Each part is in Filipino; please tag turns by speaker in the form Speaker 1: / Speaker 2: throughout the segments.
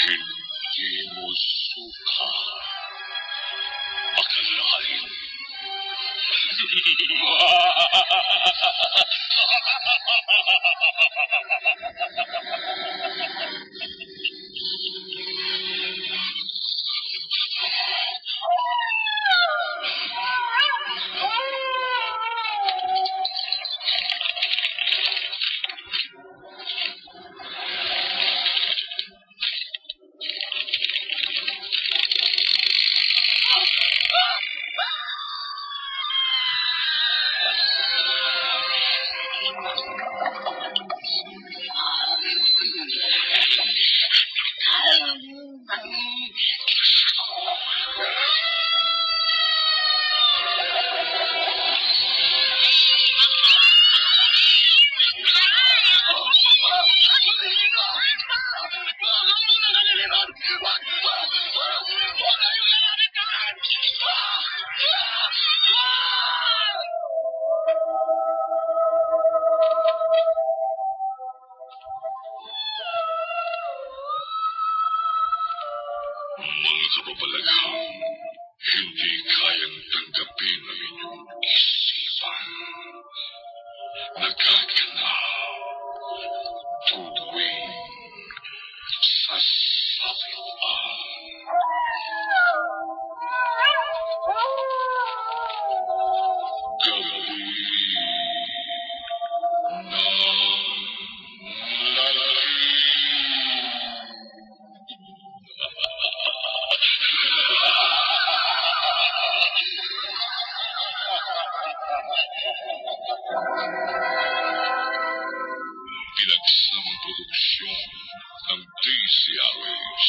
Speaker 1: Hindi mo suka. Akalain. Mga kapapalaghang hindi kayang tanggapin ang inyong isipan. Nagkakanaw, tuwing sasapian. Gabi ng lalaki. Pinagsamang produksyon ng DCRH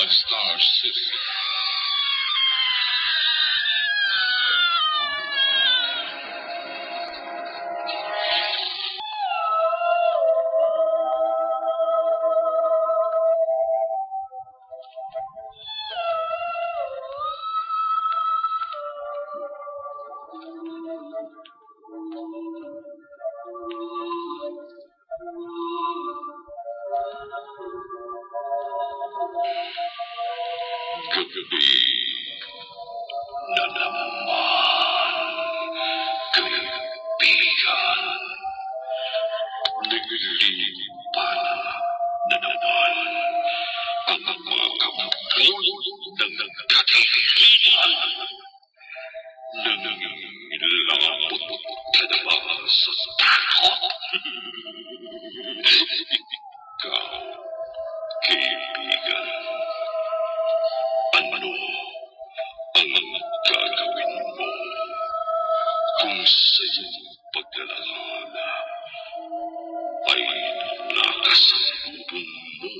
Speaker 1: at Star City. Gabi na naman, kaibigan. Naglilipan na naman ang mga kamulo ng nagkatilihan. Nangilabot ka naman sa takot. Ikaw, kaibigan. Ano ang gagawin mo kung sa iyong paglalala ay nakasalubong mo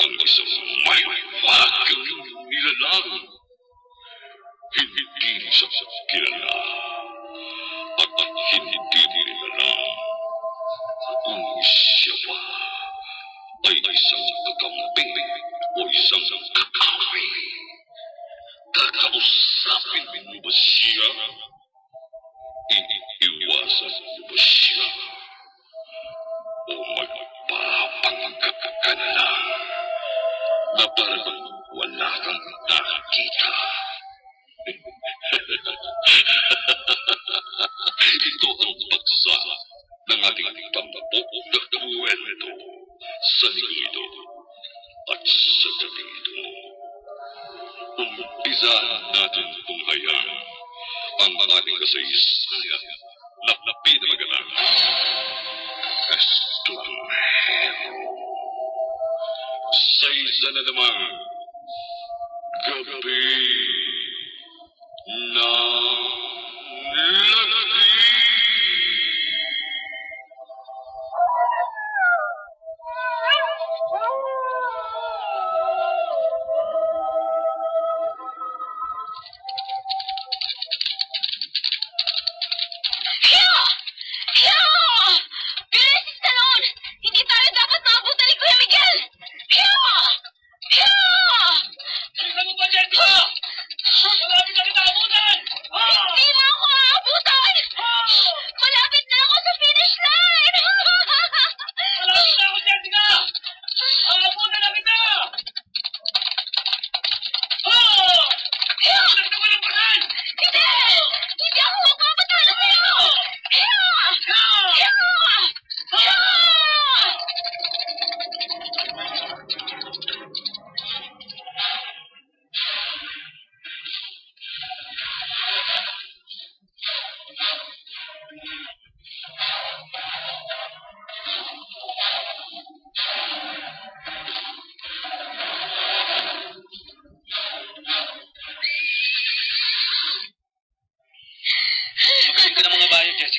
Speaker 1: ang isang may wagang nilalang? Hindi siya kilala at hindi nilala kung siya ba ay isang kakamping o isang kakaway. Kakausapin mo ba siya? Iiwasan mo ba siya? O magpapanggap ka na lang na parang wala kang nakikita? Ito ang paksa ng ating pambabok na kwento sa lingito at sa gabi ito. Umpisa natin kung hayaan ang ating kasaysayan na pinamagalan. Estranhero. Sa isa na naman, gabi na lalaki.
Speaker 2: Hindi na ako aabutan!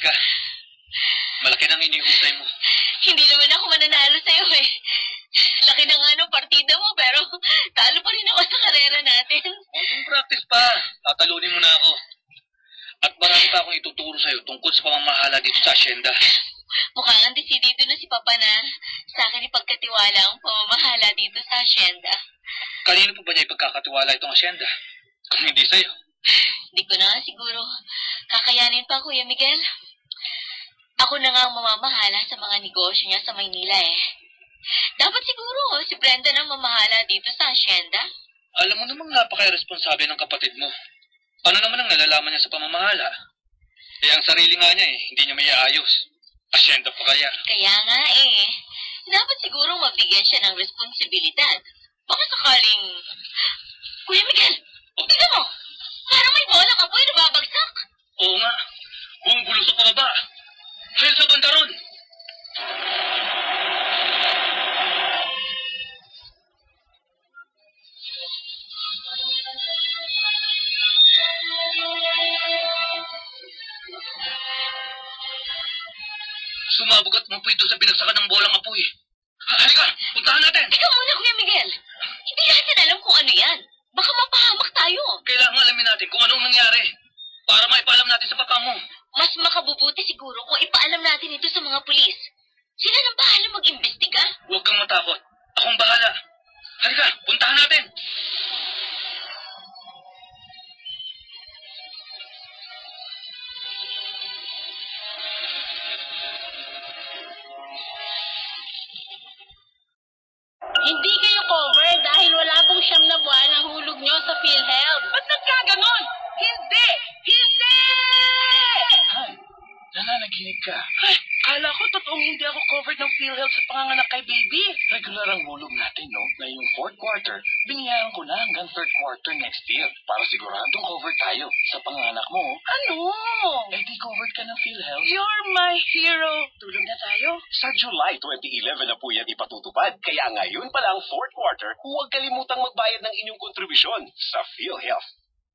Speaker 2: Halika. Malaki nang inihusay mo.
Speaker 3: Hindi naman ako mananalo sa'yo eh. Laki na nga ng partida mo, pero talo pa rin ako sa karera natin.
Speaker 2: Konting practice pa. Tatalunin mo na ako. At marami pa akong ituturo sa'yo tungkol sa pamamahala dito sa asyenda.
Speaker 3: Mukhang ang desidido na si Papa na sa akin ipagkatiwala ang pamamahala dito sa asyenda.
Speaker 2: Kanino pa ba niya ipagkakatiwala itong asyenda? Kung hindi sa'yo.
Speaker 3: Hindi ko na nga siguro kakayanin pa, Kuya Miguel. Ako na nga ang mamamahala sa mga negosyo niya sa Maynila eh. Dapat siguro si Brenda na mamahala dito sa asyenda.
Speaker 2: Alam mo namang napaka-irresponsable ng kapatid mo. Ano naman ang nalalaman niya sa pamamahala? Eh, ang sarili nga niya eh, hindi niya may ayos. Asyenda pa kaya.
Speaker 3: Kaya nga eh, dapat siguro mabigyan siya ng responsibilidad. Baka sakaling... Kuya Miguel, tignan mo! Parang may bola ka po yung nababagsak.
Speaker 2: Oo nga, bumubulo sa pababa. Dahil sa banda ron. Sumabog at mapoy ito sa binagsakan ng bolang apoy. Halika, puntahan natin.
Speaker 3: Ikaw muna, Kuya Miguel. Hindi natin alam kung ano yan. Baka mapahamak tayo.
Speaker 2: Kailangan alamin natin kung anong nangyari. Para maipaalam natin sa papa mo.
Speaker 3: Mas makabubuti siguro kung ipaalam natin ito sa mga pulis. Sila nang bahala mag-imbestiga.
Speaker 2: Huwag kang matakot. Akong bahala. Halika, puntahan natin.
Speaker 3: Hindi kayo cover dahil wala pong 9 na buwan ang hulog nyo sa PhilHealth. Ba't nagkaganon? Hindi! Hindi!
Speaker 2: Hay, nananaginip ka. Ay, kala ko totoong hindi ako covered ng PhilHealth sa panganganak kay baby. Regular ang hulog natin, no? Ngayong 4th quarter, biniyahan ko na hanggang 3rd quarter next year para siguradong covered tayo sa panganganak mo.
Speaker 3: Ano?
Speaker 2: Eh, di covered ka ng PhilHealth.
Speaker 3: You're my hero. Tulog na tayo?
Speaker 4: Sa July 2011 na po yan ipatutupad. Kaya ngayon pa lang 4th quarter, huwag kalimutang magbayad ng inyong kontribusyon sa PhilHealth.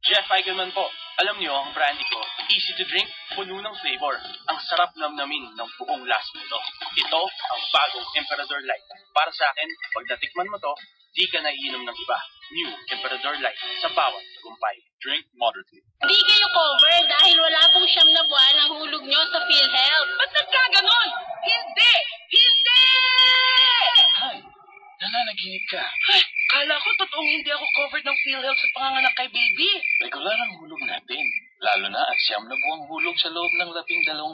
Speaker 5: Jeff Eigenman po. Alam niyo, ang brandy ko, easy to drink, puno ng flavor. Ang sarap namnamin ng buong lasa nito. Ito ang bagong Emperador Light. Para sa akin, pag natikman mo to, di ka naiinom ng iba. New Emperador Light sa bawat tagumpay. Drink moderately.
Speaker 3: Hindi kayo cover dahil wala pong 9 na buwan ang hulog nyo sa PhilHealth. Ba't nagkaganon? Hindi! Hindi!
Speaker 2: Hay, nananaginip ka. Ay, kala ko totoong hindi ako covered ng PhilHealth sa panganganak kay baby. Regular ang hulog natin. Lalo na at 9 na buwang hulog sa loob ng 12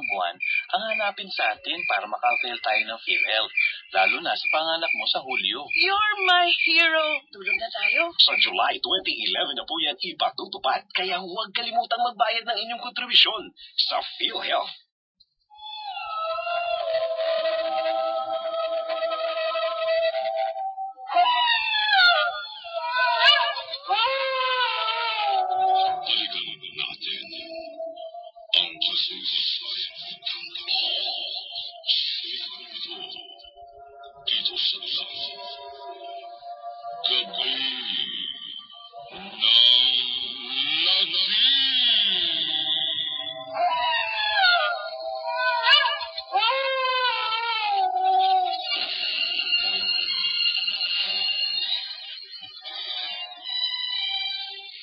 Speaker 2: buwan ang hanapin sa atin para maka-avail tayo ng PhilHealth. Lalo na sa panganak mo sa Hulyo.
Speaker 3: You're my hero. Tulog na tayo?
Speaker 4: Sa July 2011 na po yan ipatutupad. Kaya huwag kalimutang magbayad ng inyong kontribusyon sa PhilHealth.
Speaker 1: Balikan natin ang kasaysayan ng sigurado dito sa gabi ng lasing.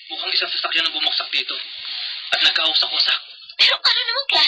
Speaker 2: Mukhang isang sasakyan ang bumagsak dito. At nagkausap-usap.
Speaker 3: Pero ano naman klase